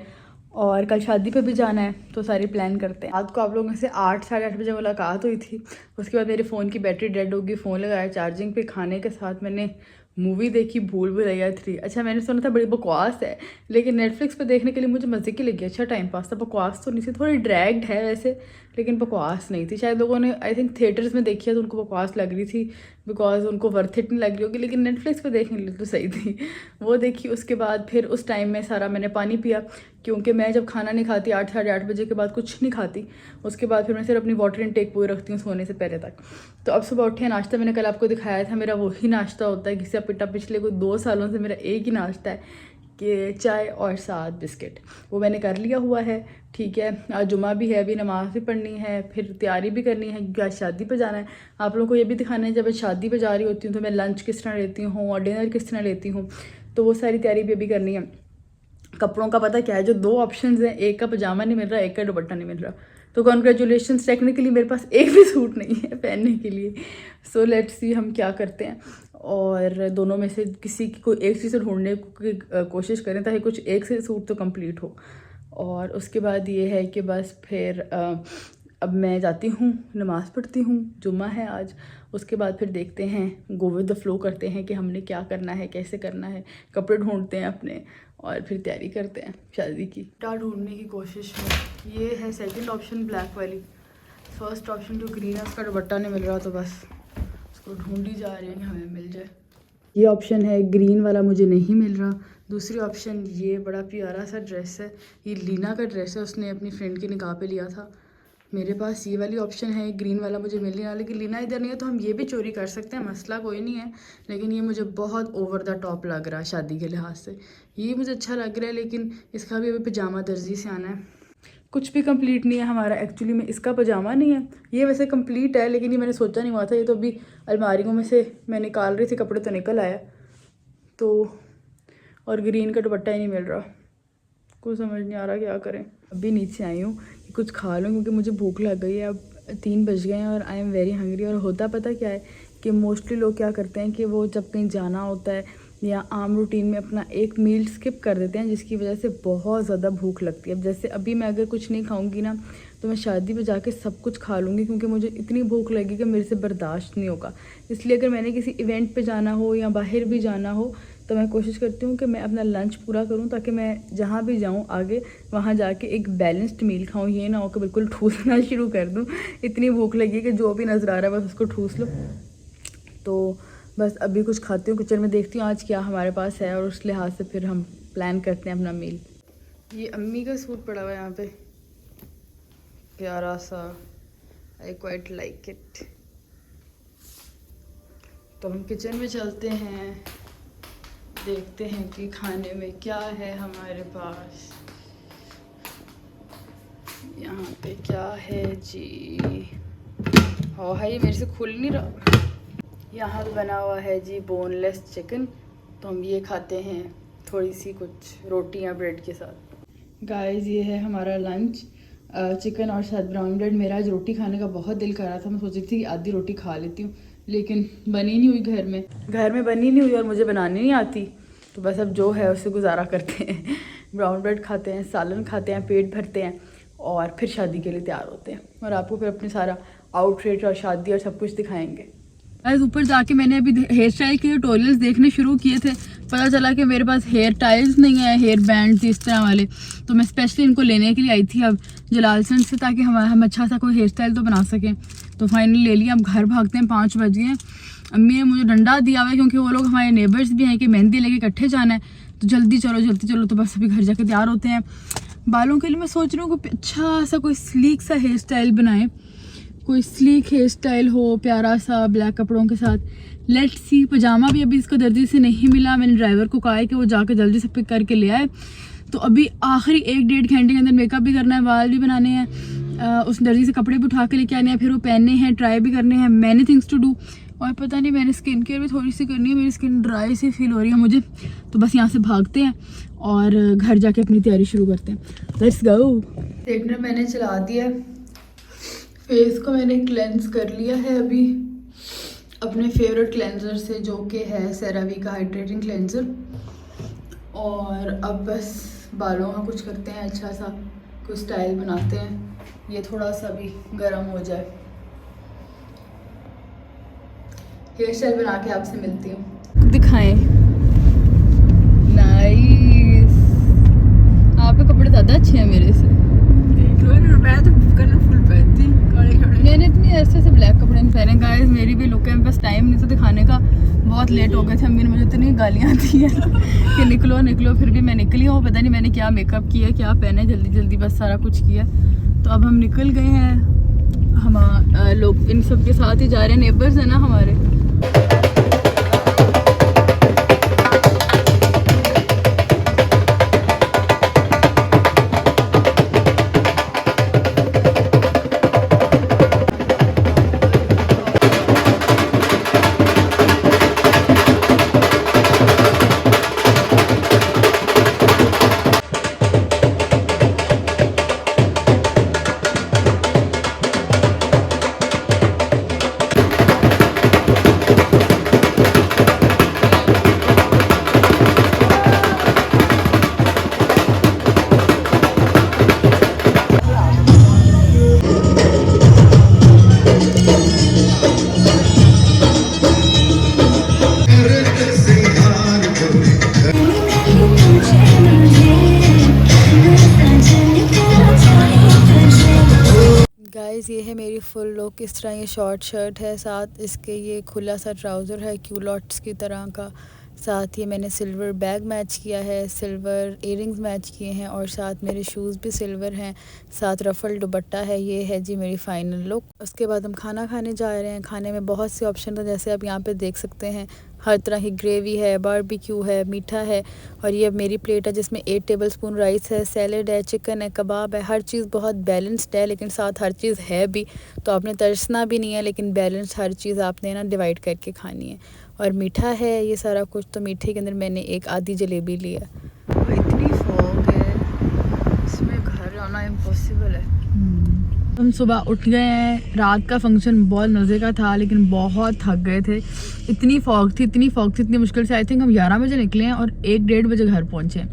और कल शादी पे भी जाना है, तो सारी प्लान करते हैं। रात को आप लोगों से 8 साढ़े 8 बजे मुलाकात हुई थी। उसके बाद मेरे फ़ोन की बैटरी डेड होगी, फ़ोन लगाया चार्जिंग पे, खाने के साथ मैंने मूवी देखी भूल भुलैया 3। अच्छा मैंने सुना था बड़ी बकवास है, लेकिन नेटफ्लिक्स पे देखने के लिए मुझे मज़े की लगी। अच्छा टाइम पास था, बकवास तो नहीं थी, थोड़ी ड्रैग्ड है वैसे, लेकिन बकवास नहीं थी। शायद लोगों ने आई थिंक थिएटर्स में देखी है तो उनको बकवास लग रही थी, बिकॉज उनको वर्थ इट नहीं लग रही होगी, लेकिन नेटफ्लिक्स पे देखने के लिए तो सही थी। वो देखी, उसके बाद फिर उस टाइम में सारा मैंने पानी पिया, क्योंकि मैं जब खाना नहीं खाती 8 साढ़े 8 बजे के बाद कुछ नहीं खाती। उसके बाद फिर मैं सिर्फ अपनी वाटर इनटेक पूरी रखती हूँ सोने से पहले तक। तो अब सुबह उठे, नाश्ता मैंने कल आपको दिखाया था, मेरा वही नाश्ता होता है घिसा पिटा। पिछले कोई 2 सालों से मेरा एक ही नाश्ता है कि चाय और साथ बिस्किट, वो मैंने कर लिया हुआ है। ठीक है, आज जुमा भी है, अभी नमाज़ भी पढ़नी है, फिर तैयारी भी करनी है क्योंकि आज शादी पे जाना है। आप लोगों को ये भी दिखाना है जब मैं शादी पे जा रही होती हूँ तो मैं लंच किस तरह लेती हूँ और डिनर किस तरह लेती हूँ, तो वो सारी तैयारी भी अभी करनी है। कपड़ों का पता क्या है, जो 2 ऑप्शंस हैं, एक का पजामा नहीं मिल रहा, एक का दुपट्टा नहीं मिल रहा, तो कॉन्ग्रेचुलेशंस, टेक्निकली मेरे पास एक भी सूट नहीं है पहनने के लिए। सो लेट्स सी हम क्या करते हैं, और दोनों में से किसी की कोई एक चीज़ से ढूंढने की कोशिश करें ताकि कुछ एक से सूट तो कंप्लीट हो। और उसके बाद ये है कि बस फिर अब मैं जाती हूँ, नमाज़ पढ़ती हूँ, जुम्मा है आज। उसके बाद फिर देखते हैं, गो विद द फ्लो करते हैं कि हमने क्या करना है, कैसे करना है, कपड़े ढूंढते हैं अपने और फिर तैयारी करते हैं शादी की। क्या ढूंढने की कोशिश में, ये है सेकंड ऑप्शन ब्लैक वाली, फर्स्ट ऑप्शन जो ग्रीन है उसका दुपट्टा नहीं मिल रहा, तो बस उसको ढूंढी जा रही है कि हमें मिल जाए। ये ऑप्शन है ग्रीन वाला, मुझे नहीं मिल रहा। दूसरी ऑप्शन ये बड़ा प्यारा सा ड्रेस है, ये लीना का ड्रेस है, उसने अपनी फ्रेंड के निकाह पे लिया था। मेरे पास ये वाली ऑप्शन है, ग्रीन वाला मुझे मिल नहीं रहा, लेकिन लीना इधर नहीं है तो हम ये भी चोरी कर सकते हैं, मसला कोई नहीं है। लेकिन ये मुझे बहुत ओवर द टॉप लग रहा है शादी के लिहाज से, ये मुझे अच्छा लग रहा है, लेकिन इसका भी अभी पजामा दर्जी से आना है। कुछ भी कंप्लीट नहीं है हमारा एक्चुअली में, इसका पजामा नहीं है, ये वैसे कंप्लीट है लेकिन ये मैंने सोचा नहीं हुआ था, ये तो अभी अलमारियों में से मैं निकाल रही थी कपड़े तो निकल आया। तो और ग्रीन का दुपट्टा ही नहीं मिल रहा, कुछ समझ नहीं आ रहा क्या करें। अभी नीचे आई हूँ कि कुछ खा लूँ क्योंकि मुझे भूख लग गई है, अब 3 बज गए हैं और आई एम वेरी हंग्री। और होता पता क्या है कि मोस्टली लोग क्या करते हैं कि वो जब कहीं जाना होता है या आम रूटीन में अपना एक मील स्किप कर देते हैं, जिसकी वजह से बहुत ज़्यादा भूख लगती है। अब जैसे अभी मैं अगर कुछ नहीं खाऊंगी ना तो मैं शादी पे जाके सब कुछ खा लूँगी, क्योंकि मुझे इतनी भूख लगेगी कि मेरे से बर्दाश्त नहीं होगा। इसलिए अगर मैंने किसी इवेंट पे जाना हो या बाहर भी जाना हो तो मैं कोशिश करती हूँ कि मैं अपना लंच पूरा करूँ, ताकि मैं जहाँ भी जाऊँ आगे वहाँ जाके एक बैलेंस्ड मील खाऊँ। ये ना हो कि बिल्कुल ठूसना शुरू कर दूँ, इतनी भूख लगी कि जो भी नज़र आ रहा है बस उसको ठूस लो। तो बस अभी कुछ खाती हूँ, किचन में देखती हूँ आज क्या हमारे पास है और उस लिहाज से फिर हम प्लान करते हैं अपना मील। ये अम्मी का सूट पड़ा हुआ है यहाँ पे, प्यारा सा, आई क्वाइट लाइक इट। तो हम किचन में चलते हैं, देखते हैं कि खाने में क्या है हमारे पास। यहाँ पे क्या है जी, हो है ये मेरे से खुल नहीं रहा। यहाँ पे बना हुआ है जी बोनलेस चिकन, तो हम ये खाते हैं थोड़ी सी कुछ रोटी या ब्रेड के साथ। गाइस ये है हमारा लंच, चिकन और साथ ब्राउन ब्रेड। मेरा आज रोटी खाने का बहुत दिल कर रहा था, मैं सोच रही थी कि आधी रोटी खा लेती हूँ, लेकिन बनी नहीं हुई घर में बनी नहीं हुई और मुझे बनानी नहीं आती, तो बस अब जो है उससे गुजारा करते हैं। ब्राउन ब्रेड खाते हैं, सालन खाते हैं, पेट भरते हैं और फिर शादी के लिए तैयार होते हैं, और आपको फिर अपने सारा आउटफिट और शादी और सब कुछ दिखाएंगे। आज ऊपर जाके मैंने अभी हेयर स्टाइल के ट्यूटोरियल्स देखने शुरू किए थे, पता चला कि मेरे पास हेयर टाइल्स नहीं है, हेयर बैंड्स इस तरह वाले, तो मैं स्पेशली इनको लेने के लिए आई थी अब जलालसन से, ताकि हम अच्छा सा कोई हेयर स्टाइल तो बना सकें। तो फाइनली ले लिया। अब घर भागते हैं, 5 बज गए। अम्मी ने मुझे डंडा दिया हुआ है क्योंकि वो लोग हमारे नेबर्स भी हैं कि मेहंदी लेके इकट्ठे जाना है, तो जल्दी चलो। तो बस अभी घर जाके तैयार होते हैं। बालों के लिए मैं सोच रही हूँ कोई अच्छा सा कोई स्लीक सा हेयर स्टाइल बनाए, कोई स्लीक हेयर स्टाइल हो प्यारा सा ब्लैक कपड़ों के साथ। Let's see. पजामा भी अभी इसको दर्जी से नहीं मिला, मैंने ड्राइवर को कहा है कि वो जाकर जल्दी से पिक करके ले आए, तो अभी आखिरी 1-1.5 घंटे के अंदर मेकअप भी करना है, बाल भी बनाने हैं, उस दर्जी से कपड़े भी उठा के लेके आने हैं, फिर वो पहनने हैं, ट्राई भी करने हैं, मैनी थिंग्स टू डू। और पता नहीं मैंने स्किन केयर भी थोड़ी सी करनी है, मेरी स्किन ड्राई सी फील हो रही है मुझे। तो बस यहाँ से भागते हैं और घर जाके अपनी तैयारी शुरू करते हैं। Let's go. स्ट्रेटनर मैंने चला दिया है, फेस को मैंने क्लेंस कर लिया है अभी अपने फेवरेट क्लेंजर से, जो कि है सेरावी का हाइड्रेटिंग क्लेंजर। और अब बस बालों का कुछ करते हैं, अच्छा सा कुछ स्टाइल बनाते हैं, ये थोड़ा सा भी गर्म हो जाए। हेयर स्टाइल बना के आपसे मिलती हूँ। दिखाएं। नाइस, आपके कपड़े ज़्यादा अच्छे हैं मेरे से। मैं तो कलरफुल पहनती, मैंने इतनी ऐसे से ब्लैक कपड़े नहीं पहने। गाइस मेरी भी लुक है, बस टाइम नहीं था दिखाने का, बहुत लेट हो गए थे। अम्मी ने मुझे इतनी गालियाँ दी हैं कि निकलो निकलो, फिर भी मैं निकली हूँ। पता नहीं मैंने क्या मेकअप किया, क्या पहने, जल्दी जल्दी बस सारा कुछ किया। तो अब हम निकल गए हैं, हम लोग इन सब के साथ ही जा रहे हैं, नेबर्स है ना हमारे। गाइस ये है मेरी फुल लुक। इस तरह ये शॉर्ट शर्ट है, साथ इसके ये खुला सा ट्राउज़र है क्यूलॉट्स की तरह का, साथ ही मैंने सिल्वर बैग मैच किया है, सिल्वर इयरिंग्स मैच किए हैं और साथ मेरे शूज़ भी सिल्वर हैं, साथ रफल दुपट्टा है। ये है जी मेरी फ़ाइनल लुक। उसके बाद हम खाना खाने जा रहे हैं। खाने में बहुत से ऑप्शन है, जैसे आप यहाँ पे देख सकते हैं, हर तरह की ग्रेवी है, बारबेक्यू है, मीठा है। और ये अब मेरी प्लेट है जिसमें 8 टेबलस्पून राइस है, सैलेड है, चिकन है, कबाब है। हर चीज़ बहुत बैलेंस्ड है, लेकिन साथ हर चीज़ है भी, तो आपने तरसना भी नहीं है, लेकिन बैलेंस हर चीज़ आपने ना डिवाइड करके खानी है। और मीठा है ये सारा कुछ। तो मीठे के अंदर मैंने एक आधी जलेबी लिया। इतनी फॉग है, इसमें घर आना इम्पॉसिबल है। हम सुबह उठ गए हैं, रात का फंक्शन बहुत मज़े का था, लेकिन बहुत थक गए थे। इतनी फॉग थी, इतनी मुश्किल से आई थिंक हम 11 बजे निकले हैं और 1-1.5 बजे घर पहुँचे।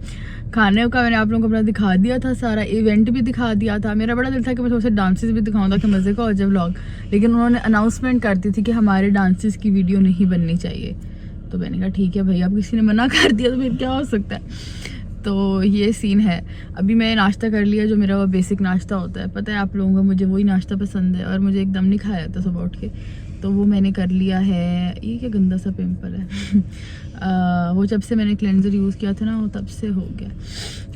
खाने का मैंने आप लोगों को अपना दिखा दिया था, सारा इवेंट भी दिखा दिया था। मेरा बड़ा दिल था कि मैं थोड़े से डांसेस भी दिखाऊँ ताकि मज़े का हो जाए व्लॉग, लेकिन उन्होंने अनाउंसमेंट कर दी थी कि हमारे डांसेस की वीडियो नहीं बननी चाहिए। तो मैंने कहा ठीक है भाई, अब किसी ने मना कर दिया तो फिर क्या हो सकता है। तो ये सीन है। अभी मैं नाश्ता कर लिया, जो मेरा वो बेसिक नाश्ता होता है। पता है आप लोगों को मुझे वही नाश्ता पसंद है और मुझे एकदम नहीं खाया जाता सुबह उठ के, तो वो मैंने कर लिया है। ये क्या गंदा सा पिंपल है वो जब से मैंने क्लेंजर यूज़ किया था ना, वो तब से हो गया।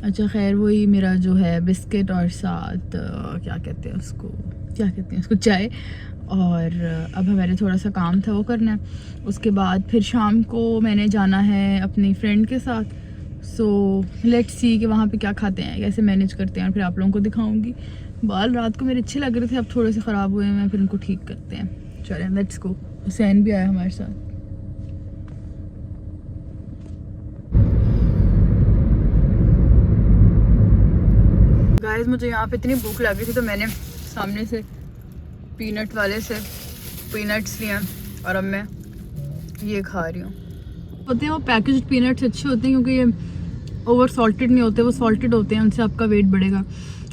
अच्छा खैर, वही मेरा जो है बिस्किट और साथ क्या कहते हैं उसको, चाय। और अब हमारे थोड़ा सा काम था वो करना है। उसके बाद फिर शाम को मैंने जाना है अपनी फ्रेंड के साथ। सो लेट्स सी कि वहाँ पे क्या खाते हैं, कैसे मैनेज करते हैं, फिर आप लोगों को दिखाऊंगी। बाल रात को मेरे अच्छे लग रहे थे, अब थोड़े से ख़राब हुए हैं, फिर उनको ठीक करते हैं। चलें लेट्स गो। हुसैन भी आया हमारे साथ। गाइस मुझे यहाँ पे इतनी भूख लग रही थी, तो मैंने सामने से पीनट वाले से पीनट्स लिए और अब मैं ये खा रही हूँ। होते हैं वो पैकेज्ड पीनट्स अच्छे होते हैं, क्योंकि ये ओवर सॉल्टेड नहीं होते, वो सॉल्टेड होते हैं, उनसे आपका वेट बढ़ेगा।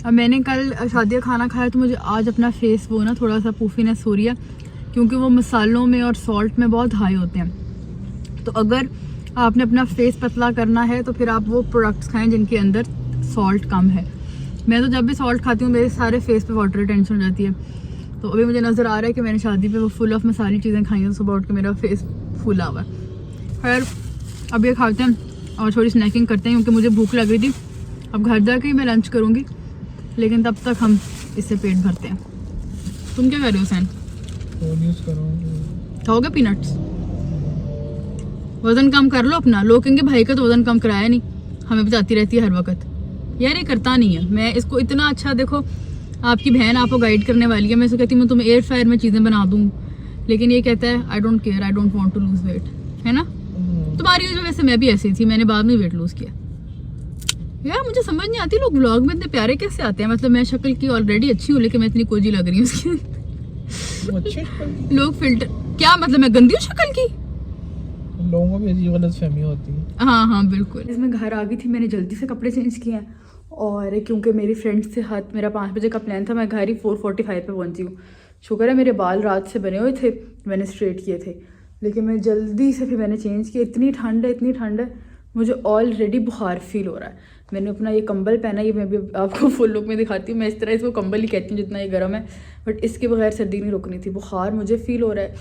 अब मैंने कल शादी खाना खाया, तो मुझे आज अपना फेस वो ना थोड़ा सा पूफीनेस हो रही है, क्योंकि वो मसालों में और सॉल्ट में बहुत हाई होते हैं। तो अगर आपने अपना फेस पतला करना है तो फिर आप वो प्रोडक्ट्स खाएं जिनके अंदर सॉल्ट कम है। मैं तो जब भी सॉल्ट खाती हूँ मेरे सारे फेस पे वाटर रिटेंशन हो जाती है। तो अभी मुझे नज़र आ रहा है कि मैंने शादी पे वो फुल ऑफ मसाली चीज़ें खाई हैं, सुबह उठ के मेरा फेस फूला हुआ है। खैर अब ये खाते हैं और थोड़ी स्नैकिंग करते हैं, क्योंकि मुझे भूख लग रही थी। अब घर जाके ही मैं लंच करूँगी, लेकिन तब तक हम इससे पेट भरते हैं। तुम क्या कर रहे हो हुसैन? खाओगे पीनट्स? वज़न कम कर लो अपना। लोग कहेंगे भाई का तो वज़न कम कराया नहीं, हमें बताती रहती है हर वक्त। यार ये करता नहीं है। मैं इसको इतना अच्छा, देखो आपकी बहन आपको गाइड करने वाली है, मैं इसको कहती हूँ मैं तुम्हें एयर फ्रायर में चीज़ें बना दूँ, लेकिन ये कहता है I don't care, I don't want to lose weight, है ना। तुम्हारी वजह से मैं भी ऐसी थी, मैंने बाद में वेट लूज किया। यार मुझे समझ नहीं आती लोग व्लॉग में इतने प्यारे कैसे आते हैं। मतलब मैं शक्ल की ऑलरेडी अच्छी हूँ, लेकिन मैं इतनी कोजी लग रही हूँ उसकी। लोग फिल्टर, क्या मतलब मैं गंदी हूँ शक्ल की? लोगों में ये गलतफहमी होती है। हाँ बिल्कुल। इसमें घर आ गई थी, मैंने जल्दी से कपड़े चेंज किए हैं, और क्योंकि मेरी फ्रेंड से हाथ, मेरा 5 बजे का प्लान था, मैं घर ही 4:45 पे पहुंची हूँ। शुक्र है मेरे बाल रात से बने हुए थे, मैंने स्ट्रेट किए थे, लेकिन मैं जल्दी से फिर मैंने चेंज किया। इतनी ठंड है, मुझे ऑलरेडी बुखार फील हो रहा है। मैंने अपना ये कंबल पहना, ये मैं भी आपको फुल लुक में दिखाती हूँ। मैं इस तरह इसको कंबल ही कहती हूँ जितना ये गर्म है, बट इसके बगैर सर्दी नहीं रुकनी थी। बुखार मुझे फील हो रहा है,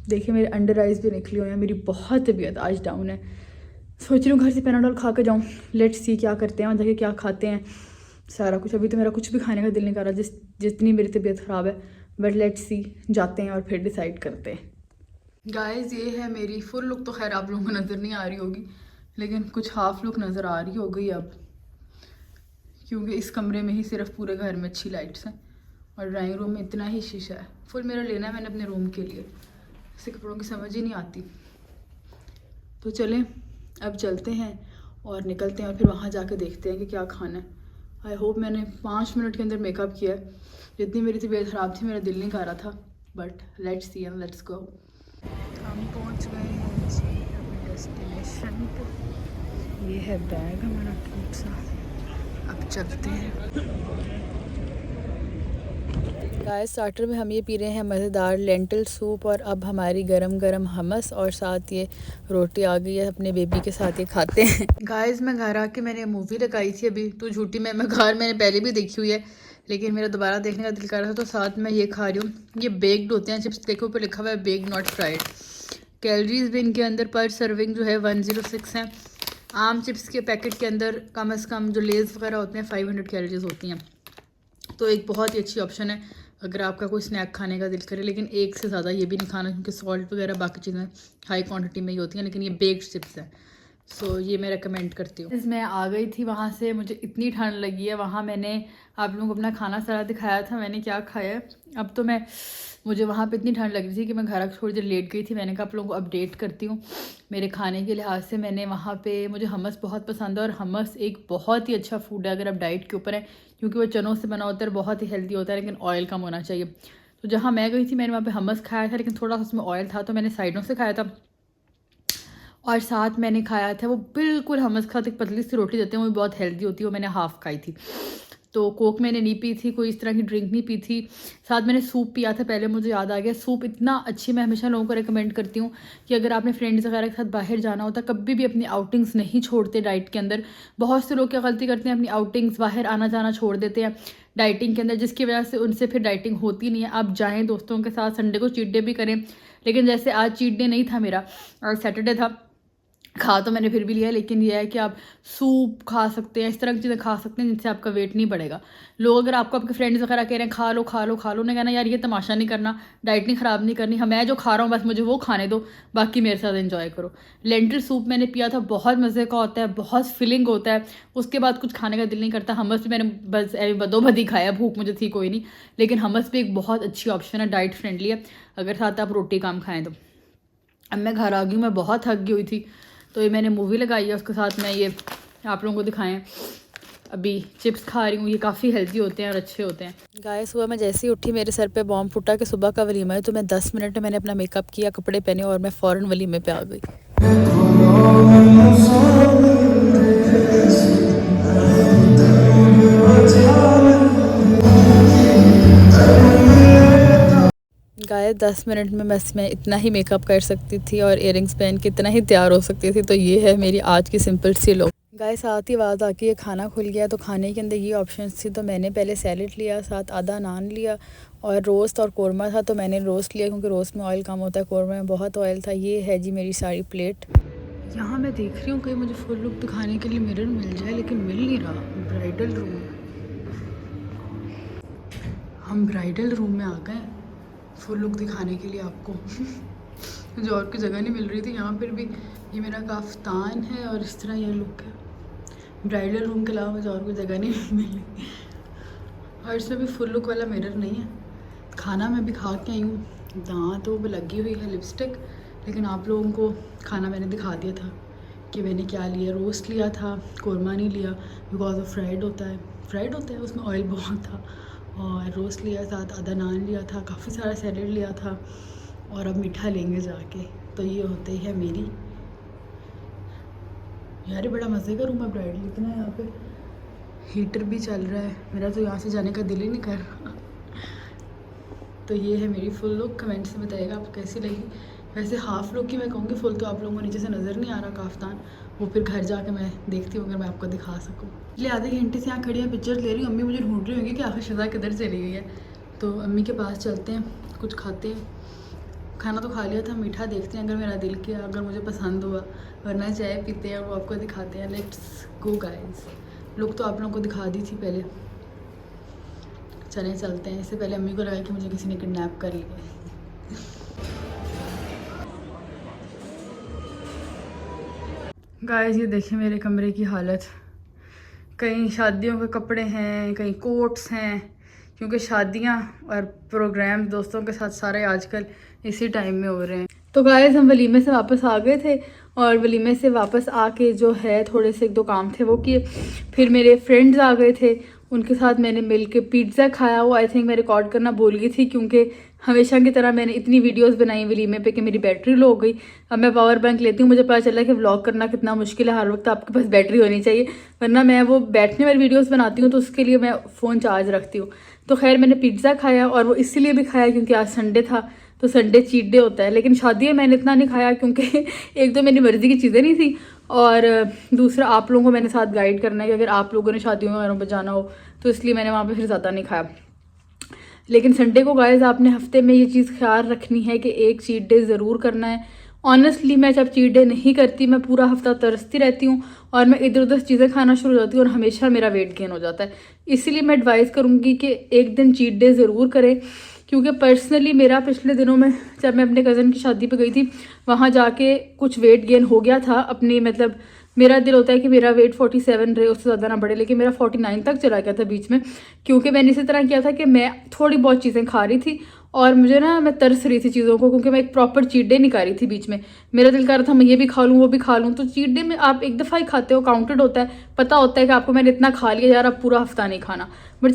देखिए मेरे अंडर आइज़ भी निकली हुई हैं, मेरी बहुत तबीयत आज डाउन है। सोच रही हूँ घर से पैनाडोल खा के जाऊँ, लेट्स सी क्या करते हैं, वहाँ जाके क्या खाते हैं, सारा कुछ। अभी तो मेरा कुछ भी खाने का दिल नहीं कर रहा, जितनी मेरी तबीयत ख़राब है, बट लेट्स सी, जाते हैं और फिर डिसाइड करते हैं। गाइस ये है मेरी फुल लुक, तो खैर आप लोगों को नज़र नहीं आ रही होगी, लेकिन कुछ हाफ लुक नज़र आ रही होगी अब, क्योंकि इस कमरे में ही सिर्फ पूरे घर में अच्छी लाइट्स हैं, और ड्राइंग रूम में इतना ही शीशा है। फुल मेरा लेना है मैंने अपने रूम के लिए, ऐसे कपड़ों की समझ ही नहीं आती। तो चलें अब चलते हैं और निकलते हैं, और फिर वहाँ जाके देखते हैं कि क्या खाना है। आई होप मैंने 5 मिनट के अंदर मेकअप किया है। जितनी मेरी तबीयत ख़राब थी मेरा दिल नहीं कर रहा था, but let's see and let's go. हम पहुँच गए हैं जी अपने डेस्टिनेशन पे। ये है बैग हमारा क्यूट सा, अब चलते हैं। गाइस स्टार्टर में हम ये पी रहे हैं मज़ेदार लेंटिल सूप, और अब हमारी गरम गरम हमस और साथ ये रोटी आ गई है। अपने बेबी के साथ ये खाते हैं। गाइस मैं घर आके मैंने मूवी लगाई थी अभी, तो झूठी मैं घर मैंने पहले भी देखी हुई है, लेकिन मेरा दोबारा देखने का दिल कर रहा था, तो साथ में ये खा रही हूँ। ये बेक्ड होते हैं चिप्स, देखो ऊपर लिखा हुआ है बेक्ड नॉट फ्राइड। कैलोरीज भी इनके अंदर पर सर्विंग जो है 106 हैं। आम चिप्स के पैकेट के अंदर कम से कम जो लेज़ वगैरह होते हैं 500 कैलोरीज होती हैं, तो एक बहुत ही अच्छी ऑप्शन है अगर आपका कोई स्नैक खाने का दिल करे। लेकिन एक से ज़्यादा ये भी नहीं खाना, क्योंकि सॉल्ट वगैरह बाकी चीज़ें हाई क्वांटिटी में ही होती हैं, लेकिन ये बेक्ड चिप्स हैं, सो ये मैं रेकमेंड करती हूँ। मैं आ गई थी वहाँ से, मुझे इतनी ठंड लगी है। वहाँ मैंने आप लोगों को अपना खाना सारा दिखाया था मैंने क्या खाया है। अब तो मुझे वहाँ पे इतनी ठंड लग रही थी कि मैं घर आकर थोड़ी देर लेट गई थी। मैंने कहा आप लोगों को अपडेट करती हूँ मेरे खाने के लिहाज से। मैंने वहाँ पे, मुझे हमस बहुत पसंद है, और हमस एक बहुत ही अच्छा फूड है अगर आप डाइट के ऊपर है, क्योंकि वो चनों से बना होता है, बहुत ही हेल्दी होता है, लेकिन ऑयल कम होना चाहिए। तो जहाँ मैं गई थी मैंने वहाँ पे हमस खाया था, लेकिन थोड़ा सा उसमें ऑयल था, तो मैंने साइडों से खाया था। और साथ मैंने खाया था वो बिल्कुल हमस के साथ एक पतली सी रोटी देते हैं, वो भी बहुत हेल्दी होती है, वो मैंने हाफ़ खाई थी। तो कोक मैंने नहीं पी थी, कोई इस तरह की ड्रिंक नहीं पी थी। साथ मैंने सूप पिया था पहले, मुझे याद आ गया। सूप इतना अच्छी, मैं हमेशा लोगों को रेकमेंड करती हूँ कि अगर आपने फ्रेंड्स वगैरह के साथ बाहर जाना होता, कभी भी अपनी आउटिंग्स नहीं छोड़ते डाइट के अंदर। बहुत से लोग क्या गलती करते हैं, अपनी आउटिंग्स बाहर आना जाना छोड़ देते हैं डाइटिंग के अंदर, जिसकी वजह से उनसे फिर डाइटिंग होती नहीं है। आप जाएँ दोस्तों के साथ, संडे को चीट डे भी करें, लेकिन जैसे आज चीट डे नहीं था मेरा और सैटरडे था, खा तो मैंने फिर भी लिया, लेकिन यह है कि आप सूप खा सकते हैं, इस तरह की चीज़ें खा सकते हैं जिनसे आपका वेट नहीं बढ़ेगा। लोग अगर आपको आपके फ्रेंड्स वगैरह कह रहे हैं खा लो खा लो खा लो, उन्हें कहना यार ये तमाशा नहीं करना, डाइट नहीं ख़राब नहीं करनी, मैं जो खा रहा हूँ बस मुझे वो खाने दो, बाकी मेरे साथ एंजॉय करो। लेंटिल सूप मैंने पिया था, बहुत मज़े का होता है, बहुत फिलिंग होता है, उसके बाद कुछ खाने का दिल नहीं करता। हमस भी मैंने बस बदोबदी खाया, भूख मुझे थी कोई नहीं, लेकिन हमस भी एक बहुत अच्छी ऑप्शन है, डाइट फ्रेंडली है, अगर साथ आप रोटी काम खाएँ तो। अब मैं घर आ गई हूँ, मैं बहुत थक गई हुई थी, तो ये मैंने मूवी लगाई है, उसके साथ मैं ये आप लोगों को दिखाएं। अभी चिप्स खा रही हूँ, ये काफ़ी हेल्दी होते हैं और अच्छे होते हैं। गाइस सुबह मैं जैसे ही उठी मेरे सर पे बॉम्ब फूटा कि सुबह का वलीमा है, तो मैं 10 मिनट में मैंने अपना मेकअप किया, कपड़े पहने, और मैं फ़ौरन वलीमे पे आ गई। गाय 10 मिनट में बस मैं इतना ही मेकअप कर सकती थी और इयरिंग्स पहन के इतना ही तैयार हो सकती थी। तो ये है मेरी आज की सिंपल सी लुक। गाय साथ ही आवाज़ आके ये खाना खुल गया, तो खाने के अंदर ये ऑप्शंस थी। तो मैंने पहले सैलेड लिया, साथ आधा नान लिया, और रोस्ट और कौरमा था, तो मैंने रोस्ट लिया क्योंकि रोस्ट में ऑयल कम होता है, कौरमा में बहुत ऑयल था। ये है जी मेरी सारी प्लेट। यहाँ मैं देख रही हूँ कहीं मुझे फुल लुक दिखाने के लिए मिरर मिल जाए, लेकिन मिल नहीं रहा। ब्राइडल रूम, हम ब्राइडल रूम में आ गए फुल लुक दिखाने के लिए आपको। मुझे और की जगह नहीं मिल रही थी। यहाँ पर भी ये मेरा काफ्तान है और इस तरह यह लुक है। ब्राइडल रूम के अलावा मुझे और कोई जगह नहीं मिली। और इसमें भी फुल लुक वाला मिरर नहीं है। खाना मैं भी खा के आई हूँ, दांत तो लगी हुई है लिपस्टिक, लेकिन आप लोगों को खाना मैंने दिखा दिया था कि मैंने क्या लिया। रोस्ट लिया था, कौरमा नहीं लिया बिकॉज ऑफ फ्राइड होता है उसमें ऑयल बहुत था। और रोस्ट लिया, साथ आधा नान लिया था, काफ़ी सारा सैलेड लिया था। और अब मीठा लेंगे जाके। तो ये होते है मेरी यार, बड़ा मज़े का रूम है ब्राइडल, इतना यहाँ पे हीटर भी चल रहा है। मेरा तो यहाँ से जाने का दिल ही नहीं कर रहा। तो ये है मेरी फुल लुक। कमेंट से बताइएगा आपको कैसी लगी। वैसे हाफ़ लुक की मैं कहूँगी, फुल तो आप लोगों को नीचे से नज़र नहीं आ रहा काफ्तान, वो फिर घर जाके मैं देखती हूँ अगर मैं आपको दिखा सकूँ। इसलिए आधे घंटे से यहाँ खड़ी है, पिक्चर ले रही हूँ। अम्मी मुझे ढूंढ रही होंगी कि आखिर शज़ा किधर चली गई है। तो अम्मी के पास चलते हैं, कुछ खाते हैं। खाना तो खा लिया था, मीठा देखते हैं अगर मेरा दिल किया, अगर मुझे पसंद हुआ, वरना चाय पीते हैं, वो आपको दिखाते हैं। Let's go guys. लुक तो आप लोगों को दिखा दी थी पहले, चलें चलते हैं। इससे पहले अम्मी को लगा कि मुझे किसी ने किडनैप कर लिया। गाइस ये देखिए मेरे कमरे की हालत, कहीं शादियों के कपड़े हैं, कहीं कोट्स हैं, क्योंकि शादियां और प्रोग्राम दोस्तों के साथ सारे आजकल इसी टाइम में हो रहे हैं। तो गाइस हम वलीमे से वापस आ गए थे, और वलीमे से वापस आके जो है थोड़े से एक दो काम थे वो किए। फिर मेरे फ्रेंड्स आ गए थे, उनके साथ मैंने मिल के पिज़्ज़ा खाया। वो आई थिंक मैं रिकॉर्ड करना भूल गई थी, क्योंकि हमेशा की तरह मैंने इतनी वीडियोस बनाई वलीमे पे कि मेरी बैटरी लो हो गई। अब मैं पावर बैंक लेती हूँ, मुझे पता चला कि व्लॉग करना कितना मुश्किल है। हर वक्त आपके पास बैटरी होनी चाहिए, वरना मैं वो बैठने वाली वीडियोस बनाती हूँ तो उसके लिए मैं फ़ोन चार्ज रखती हूँ। तो खैर मैंने पिज़्ज़ा खाया, और वो इसीलिए भी खाया क्योंकि आज संडे था, तो संडे चीट डे होता है। लेकिन शादी में मैंने इतना नहीं खाया, क्योंकि एक तो मेरी मर्ज़ी की चीज़ें नहीं थी, और दूसरा आप लोगों को मैंने साथ गाइड करना है कि अगर आप लोगों ने शादियों वगैरह पर जाना हो, तो इसलिए मैंने वहाँ पे फिर ज़्यादा नहीं खाया। लेकिन संडे को गाइस आपने हफ्ते में ये चीज़ ख्याल रखनी है कि एक चीट डे ज़रूर करना है। ऑनेस्टली मैं जब चीट डे नहीं करती, मैं पूरा हफ्ता तरसती रहती हूँ और मैं इधर उधर चीज़ें खाना शुरू हो जाती हूँ, और हमेशा मेरा वेट गेन हो जाता है। इसलिए मैं एडवाइस करूँगी कि एक दिन चीट डे ज़रूर करें, क्योंकि पर्सनली मेरा पिछले दिनों में जब मैं अपने कज़न की शादी पे गई थी, वहाँ जाके कुछ वेट गेन हो गया था अपनी, मतलब मेरा दिल होता है कि मेरा वेट 47 रहे, उससे ज़्यादा ना बढ़े, लेकिन मेरा 49 तक चला गया था बीच में, क्योंकि मैंने इसी तरह किया था कि मैं थोड़ी बहुत चीज़ें खा रही थी और मुझे ना, मैं तरस रही थी चीज़ों को, क्योंकि मैं एक प्रॉपर चीट डे नहीं कर रही थी बीच में। मेरा दिल कर रहा था मैं ये भी खा लूँ वो भी खा लूँ। तो चीट डे में आप एक दफ़ा ही खाते हो, काउंटेड होता है, पता होता है कि आपको मैंने इतना खा लिया यार, अब पूरा हफ्ता नहीं खाना। बट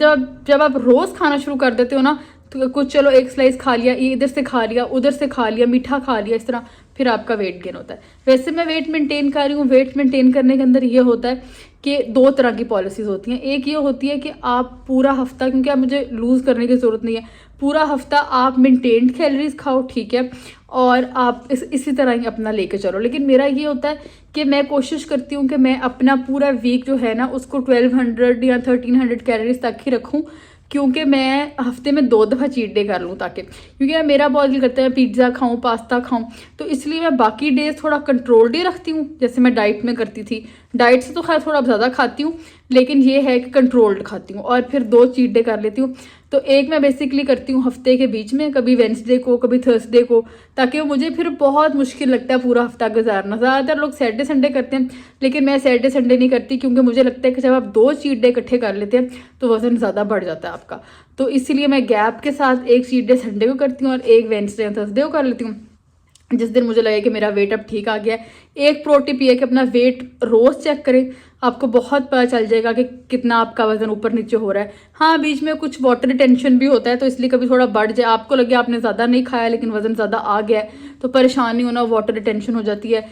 जब आप रोज़ खाना शुरू कर देते हो ना, तो कुछ चलो एक स्लाइस खा लिया, इधर से खा लिया, उधर से खा लिया, मीठा खा लिया, इस तरह फिर आपका वेट गेन होता है। वैसे मैं वेट मेंटेन कर रही हूँ। वेट मेंटेन करने के अंदर ये होता है कि दो तरह की पॉलिसीज़ होती हैं। एक ये होती है कि आप पूरा हफ्ता, क्योंकि आप मुझे लूज़ करने की ज़रूरत नहीं है, पूरा हफ्ता आप मेंटेन्ड कैलोरीज खाओ, ठीक है, और आप इसी तरह ही अपना लेके चलो। लेकिन मेरा ये होता है कि मैं कोशिश करती हूँ कि मैं अपना पूरा वीक जो है ना, उसको 1200 या 1300 कैलोरीज तक ही रखूँ, क्योंकि मैं हफ्ते में 2 दफ़ा चीट डे कर लूँ, ताकि, क्योंकि मेरा बहुत दिल करता है पिज़्ज़ा खाऊँ, पास्ता खाऊँ, तो इसलिए मैं बाकी डेज थोड़ा कंट्रोल डे रखती हूँ, जैसे मैं डाइट में करती थी। डाइट से तो खैर थोड़ा ज़्यादा खाती हूँ, लेकिन ये है कि कंट्रोल्ड खाती हूँ, और फिर 2 चीट डे कर लेती हूँ। तो एक मैं बेसिकली करती हूँ हफ्ते के बीच में, कभी वेंसडे को, कभी थर्सडे को, ताकि मुझे फिर बहुत मुश्किल लगता है पूरा हफ्ता गुजारना। ज़्यादातर लोग सैटरडे संडे करते हैं, लेकिन मैं सैटरडे संडे नहीं करती, क्योंकि मुझे लगता है कि जब आप 2 चीट डे इकट्ठे कर लेते हैं तो वज़न ज़्यादा बढ़ जाता है आपका। तो इसीलिए मैं गैप के साथ एक चीट डे संडे को करती हूँ और एक वेंसडे या थर्सडे को कर लेती हूँ, जिस दिन मुझे लगे कि मेरा वेट अब ठीक आ गया है। एक प्रो टिप ये है कि अपना वेट रोज़ चेक करें, आपको बहुत पता चल जाएगा कि कितना आपका वज़न ऊपर नीचे हो रहा है। हाँ, बीच में कुछ वाटर रिटेंशन भी होता है, तो इसलिए कभी थोड़ा बढ़ जाए, आपको लगे आपने ज़्यादा नहीं खाया लेकिन वज़न ज़्यादा आ गया है, तो परेशान नहीं होना, वाटर रिटेंशन हो जाती है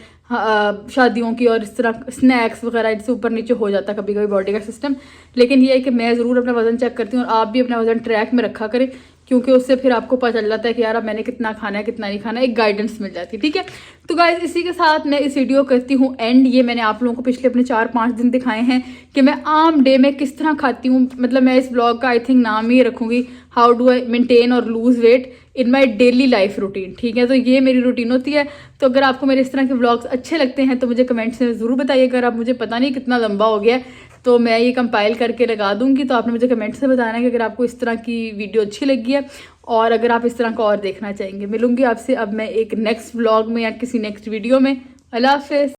शादियों की, और इस तरह स्नैक्स वगैरह इससे ऊपर नीचे हो जाता है कभी कभी बॉडी का सिस्टम। लेकिन ये है कि मैं ज़रूर अपना वज़न चेक करती हूँ, और आप भी अपना वज़न ट्रैक में रखा करें, क्योंकि उससे फिर आपको पता चल जाता है कि यार अब मैंने कितना खाना है कितना नहीं खाना है, एक गाइडेंस मिल जाती है, ठीक है। तो गाइस इसी के साथ मैं इस वीडियो करती हूँ एंड। ये मैंने आप लोगों को पिछले अपने 4-5 दिन दिखाए हैं कि मैं आम डे में किस तरह खाती हूँ। मतलब मैं इस ब्लॉग का आई थिंक नाम ही रखूँगी, हाउ डू आई मेंटेन और lose weight in my daily life routine, ठीक है। तो ये मेरी रूटीन होती है। तो अगर आपको मेरे इस तरह के व्लॉग्स अच्छे लगते हैं तो मुझे कमेंट्स में ज़रूर बताइए। अगर आप मुझे पता नहीं कितना लंबा हो गया है तो मैं ये कंपाइल करके लगा दूंगी, तो आपने मुझे कमेंट्स में बताना है कि अगर आपको इस तरह की वीडियो अच्छी लगी है और अगर आप इस तरह का और देखना चाहेंगे। मिलूंगी आपसे अब मैं एक नेक्स्ट व्लॉग में या किसी नेक्स्ट वीडियो में। अल्लाह हाफ़िज़।